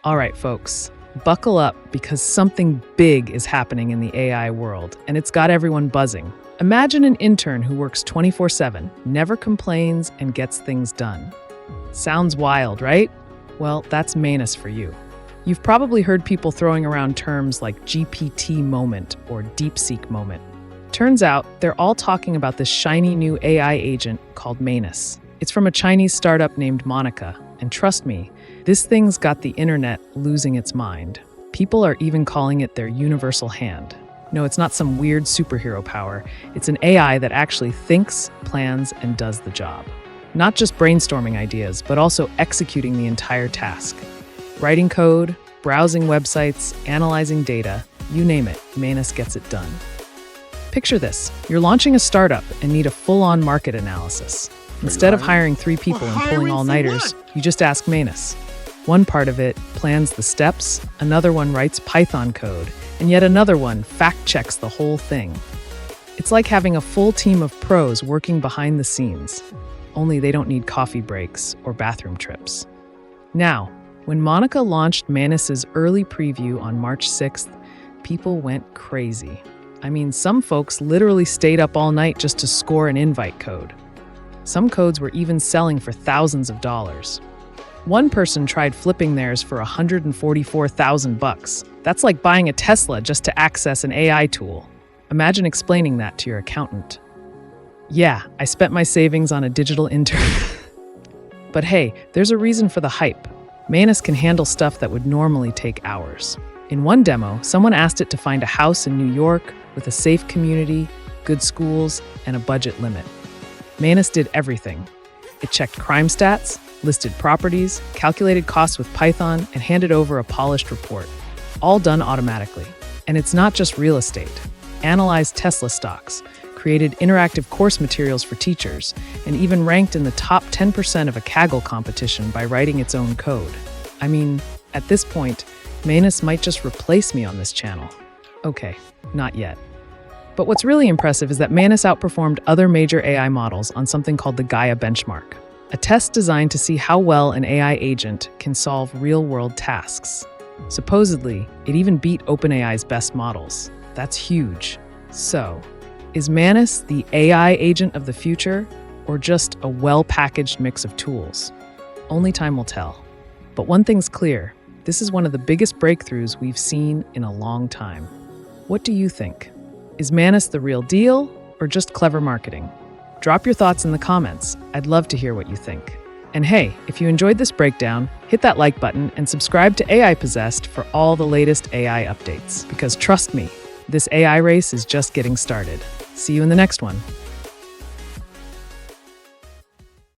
All right, folks, buckle up because something big is happening in the AI world, and it's got everyone buzzing. Imagine an intern who works 24/7, never complains, and gets things done. Sounds wild, right? Well, that's Manus for you. You've probably heard people throwing around terms like GPT moment or DeepSeek moment. Turns out, they're all talking about this shiny new AI agent called Manus. It's from a Chinese startup named Monica, and trust me, this thing's got the internet losing its mind. People are even calling it their universal hand. No, it's not some weird superhero power. It's an AI that actually thinks, plans, and does the job. Not just brainstorming ideas, but also executing the entire task. Writing code, browsing websites, analyzing data, you name it, Manus gets it done. Picture this, you're launching a startup and need a full-on market analysis. Instead of hiring 3 people and pulling all-nighters, you just ask Manus. One part of it plans the steps, another one writes Python code, and yet another one fact-checks the whole thing. It's like having a full team of pros working behind the scenes, only they don't need coffee breaks or bathroom trips. Now, when Monica launched Manus's early preview on March 6th, people went crazy. I mean, some folks literally stayed up all night just to score an invite code. Some codes were even selling for thousands of dollars. One person tried flipping theirs for $144,000. That's like buying a Tesla just to access an AI tool. Imagine explaining that to your accountant. Yeah, I spent my savings on a digital intern. But hey, there's a reason for the hype. Manus can handle stuff that would normally take hours. In one demo, someone asked it to find a house in New York with a safe community, good schools, and a budget limit. Manus did everything. It checked crime stats, listed properties, calculated costs with Python, and handed over a polished report. All done automatically. And it's not just real estate. Analyzed Tesla stocks, created interactive course materials for teachers, and even ranked in the top 10% of a Kaggle competition by writing its own code. I mean, at this point, Manus might just replace me on this channel. Okay, not yet. But what's really impressive is that Manus outperformed other major AI models on something called the Gaia benchmark, a test designed to see how well an AI agent can solve real-world tasks. Supposedly, it even beat OpenAI's best models. That's huge. So, is Manus the AI agent of the future, or just a well-packaged mix of tools? Only time will tell. But one thing's clear, this is one of the biggest breakthroughs we've seen in a long time. What do you think? Is Manus the real deal, or just clever marketing? Drop your thoughts in the comments. I'd love to hear what you think. And hey, if you enjoyed this breakdown, hit that like button and subscribe to AI Possessed for all the latest AI updates. Because trust me, this AI race is just getting started. See you in the next one.